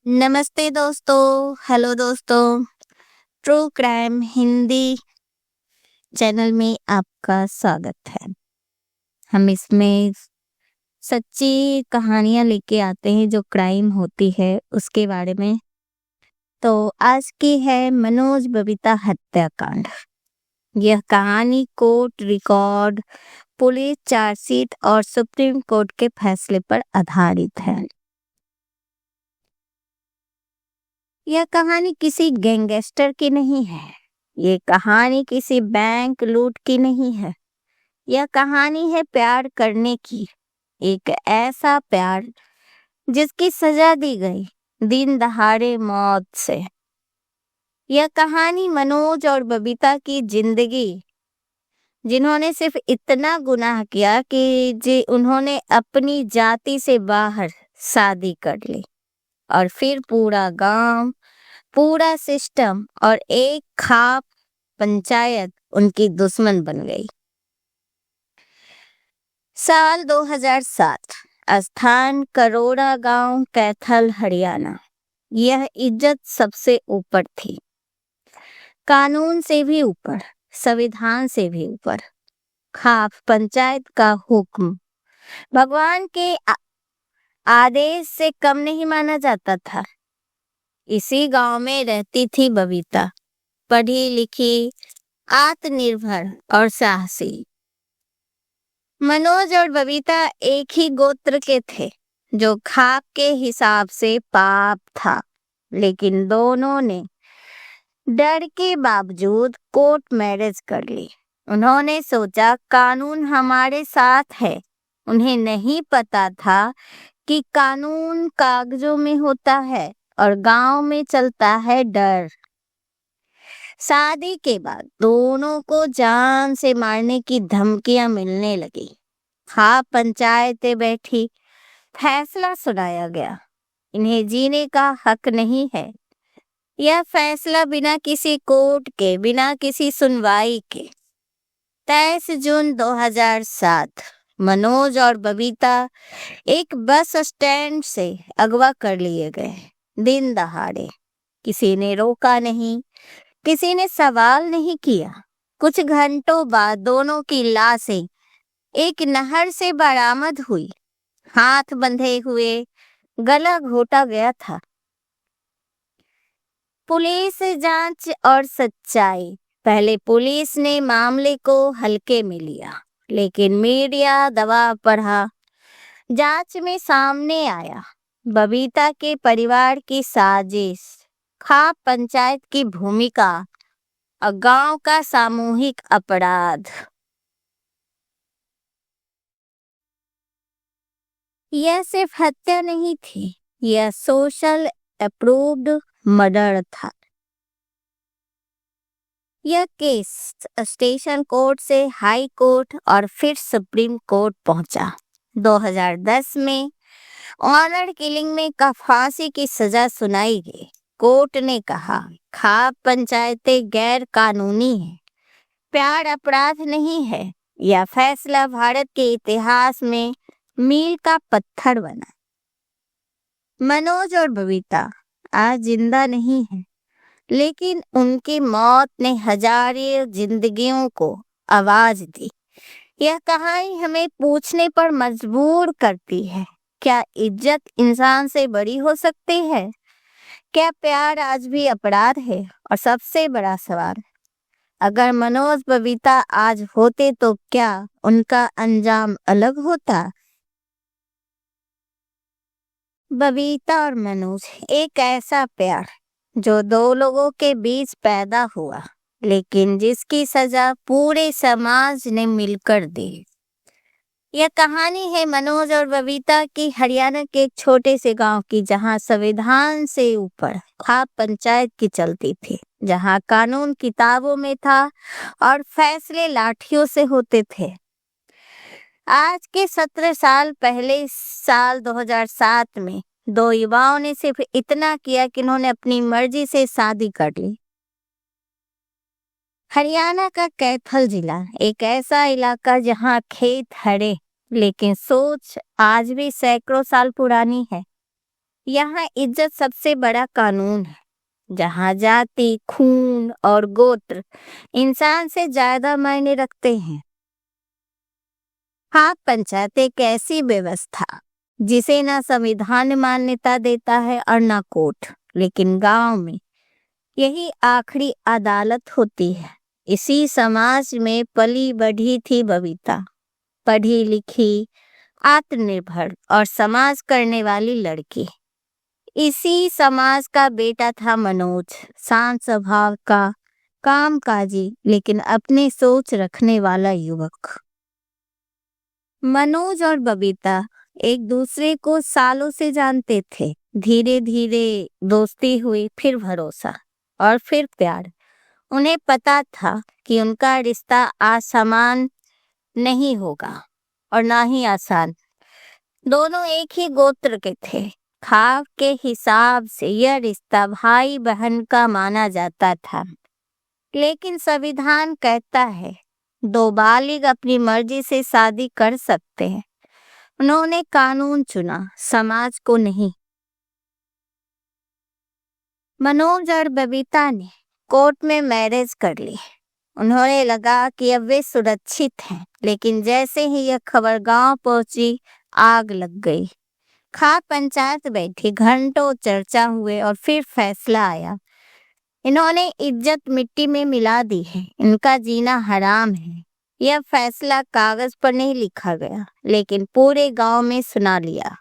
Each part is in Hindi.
नमस्ते दोस्तों, हेलो दोस्तों। ट्रू क्राइम हिंदी चैनल में आपका स्वागत है। हम इसमें सच्ची कहानियां लेके आते हैं जो क्राइम होती है उसके बारे में। तो आज की है मनोज बबीता हत्याकांड। यह कहानी कोर्ट रिकॉर्ड, पुलिस चार्जशीट और सुप्रीम कोर्ट के फैसले पर आधारित है। यह कहानी किसी गैंगस्टर की नहीं है। ये कहानी किसी बैंक लूट की नहीं है। यह कहानी है प्यार करने की। एक ऐसा प्यार जिसकी सजा दी गई दिन दहाड़े मौत से। यह कहानी मनोज और बबीता की जिंदगी, जिन्होंने सिर्फ इतना गुनाह किया कि उन्होंने अपनी जाति से बाहर शादी कर ली और फिर पूरा गांव, पूरा सिस्टम और एक खाप पंचायत उनकी दुश्मन बन गई। साल 2007, स्थान करोड़ा गांव, कैथल, हरियाणा। यह इज्जत सबसे ऊपर थी, कानून से भी ऊपर, संविधान से भी ऊपर। खाप पंचायत का हुक्म भगवान के आदेश से कम नहीं माना जाता था। इसी गांव में रहती थी बबीता, पढ़ी लिखी, आत्मनिर्भर और साहसी। मनोज और बबीता एक ही गोत्र के थे, जो खाप के हिसाब से पाप था, लेकिन दोनों ने डर के बावजूद कोर्ट मैरिज कर ली। उन्होंने सोचा कानून हमारे साथ है। उन्हें नहीं पता था कि कानून कागजों में होता है और गांव में चलता है डर। शादी के बाद दोनों को जान से मारने की धमकियां मिलने लगी। खाप पंचायतें बैठी, फैसला सुनाया गया। इन्हें जीने का हक नहीं है। यह फैसला बिना किसी कोर्ट के, बिना किसी सुनवाई के। 23 जून 2007, मनोज और बबीता एक बस स्टैंड से अगवा कर लिए गए, दिन दहाड़े। किसी ने रोका नहीं, किसी ने सवाल नहीं किया। कुछ घंटों बाद दोनों की लाशें एक नहर से बरामद हुई। हाथ बंधे हुए, गला घोटा गया था। पुलिस जांच और सच्चाई। पहले पुलिस ने मामले को हल्के में लिया, लेकिन मीडिया दबाव बढ़ा। जांच में सामने आया बबीता के परिवार की साजिश, खाप पंचायत की भूमिका और गांव का सामूहिक अपराध। यह सिर्फ हत्या नहीं थी, यह सोशल अप्रूव्ड मर्डर था। यह केस स्टेशन कोर्ट से हाई कोर्ट और फिर सुप्रीम कोर्ट पहुंचा। 2010 में ऑनर किलिंग में फांसी की सजा सुनाई गई। कोर्ट ने कहा खाप पंचायतें गैर कानूनी है, प्यार अपराध नहीं है। यह फैसला भारत के इतिहास में मील का पत्थर बना। मनोज और बबीता आज जिंदा नहीं है, लेकिन उनकी मौत ने हजारों जिंदगियों को आवाज दी। यह कहानी हमें पूछने पर मजबूर करती है, क्या इज्जत इंसान से बड़ी हो सकती है? क्या प्यार आज भी अपराध है? और सबसे बड़ा सवाल, अगर मनोज बबीता आज होते तो क्या उनका अंजाम अलग होता? बबीता और मनोज, एक ऐसा प्यार जो दो लोगों के बीच पैदा हुआ, लेकिन जिसकी सजा पूरे समाज ने मिलकर दी। यह कहानी है मनोज और बबीता की, हरियाणा के एक छोटे से गांव की, जहां संविधान से ऊपर खाप पंचायत की चलती थी, जहां कानून किताबों में था और फैसले लाठियों से होते थे। आज के 17 साल पहले, साल 2007 में दो युवाओं ने सिर्फ इतना किया कि उन्होंने अपनी मर्जी से शादी कर ली। हरियाणा का कैथल जिला एक ऐसा इलाका जहां खेत हरे, लेकिन सोच आज भी सैकड़ों साल पुरानी है। यहाँ इज्जत सबसे बड़ा कानून है, जहाँ जाति, खून और गोत्र इंसान से ज्यादा मायने रखते हैं। खाप पंचायत एक ऐसी व्यवस्था जिसे ना संविधान मान्यता देता है और ना कोर्ट, लेकिन गांव में यही आखिरी अदालत होती है। इसी समाज में पली बढ़ी थी बबीता, पढ़ी लिखी, आत्मनिर्भर और समाज करने वाली लड़की। इसी समाज का बेटा था मनोज, शांत स्वभाव का, कामकाजी लेकिन अपनी सोच रखने वाला युवक। मनोज और बबीता एक दूसरे को सालों से जानते थे। धीरे धीरे दोस्ती हुई, फिर भरोसा और फिर प्यार। उन्हें पता था कि उनका रिश्ता आसान नहीं होगा और ना ही आसान। दोनों एक ही गोत्र के थे। खाक के हिसाब से यह रिश्ता भाई बहन का माना जाता था, लेकिन संविधान कहता है 2 बालिग अपनी मर्जी से शादी कर सकते हैं। उन्होंने कानून चुना, समाज को नहीं। मनोज और बबीता ने कोर्ट में मैरिज कर ली। उन्होंने लगा कि अब वे सुरक्षित हैं, लेकिन जैसे ही यह खबर गांव पहुंची, आग लग गई। खाप पंचायत बैठी, घंटों चर्चा हुए और फिर फैसला आया। इन्होंने इज्जत मिट्टी में मिला दी है, इनका जीना हराम है। यह फैसला कागज पर नहीं लिखा गया, लेकिन पूरे गांव में सुना लिया।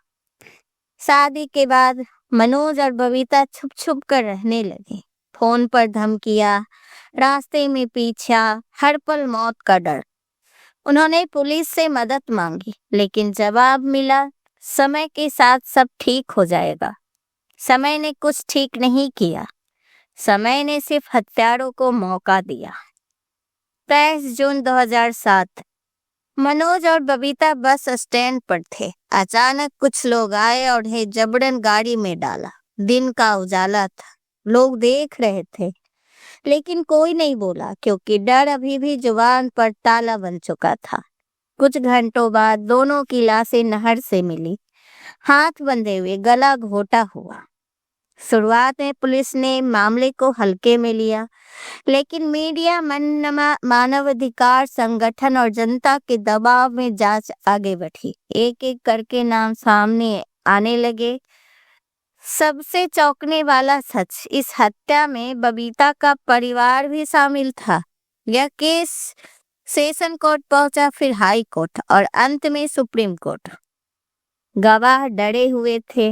शादी के बाद मनोज और बबीता छुप छुप कर रहने लगे। फोन पर धमकियां, रास्ते में पीछा, हर पल मौत का डर। उन्होंने पुलिस से मदद मांगी, लेकिन जवाब मिला, समय के साथ सब ठीक हो जाएगा। समय ने कुछ ठीक नहीं किया। समय ने सिर्फ हत्यारों को मौका दिया। 23 जून 2007, मनोज और बबीता बस स्टैंड पर थे। अचानक कुछ लोग आए और उन्हें जबरन गाड़ी में डाला। दिन का उजाला था, लोग देख रहे थे, लेकिन कोई नहीं बोला, क्योंकि डर अभी भी जुबान पर ताला बन चुका था। कुछ घंटों बाद दोनों की लाशें नहर से मिली, हाथ बंधे हुए, गला घोटा हुआ। शुरुआत में पुलिस ने मामले को हल्के में लिया, लेकिन मीडिया, मानवाधिकार संगठन और जनता के दबाव में जांच आगे बढ़ी। एक एक करके नाम सामने आने लगे। सबसे चौंकने वाला सच, इस हत्या में बबीता का परिवार भी शामिल था। यह केस सेशन कोर्ट पहुंचा, फिर हाई कोर्ट और अंत में सुप्रीम कोर्ट। गवाह डरे हुए थे,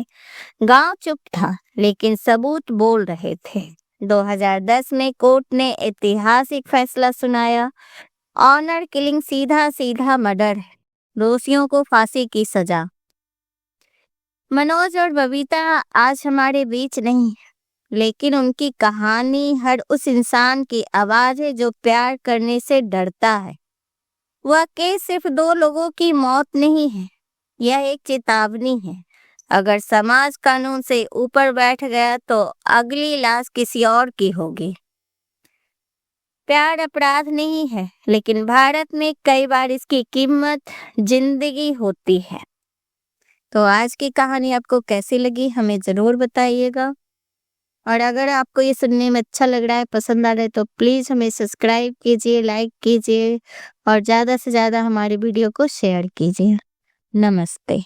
गांव चुप था, लेकिन सबूत बोल रहे थे। 2010 में कोर्ट ने ऐतिहासिक फैसला सुनाया। ऑनर किलिंग सीधा सीधा मर्डर है, दोषियों को फांसी की सजा। मनोज और बबीता आज हमारे बीच नहीं, लेकिन उनकी कहानी हर उस इंसान की आवाज है जो प्यार करने से डरता है। वह केस सिर्फ 2 लोगों की मौत नहीं है, यह एक चेतावनी है। अगर समाज कानून से ऊपर बैठ गया तो अगली लाश किसी और की होगी। प्यार अपराध नहीं है, लेकिन भारत में कई बार इसकी कीमत जिंदगी होती है। तो आज की कहानी आपको कैसी लगी हमें जरूर बताइएगा। और अगर आपको ये सुनने में अच्छा लग रहा है, पसंद आ रहा है, तो प्लीज हमें सब्सक्राइब कीजिए, लाइक कीजिए और ज्यादा से ज्यादा हमारे वीडियो को शेयर कीजिए। नमस्ते।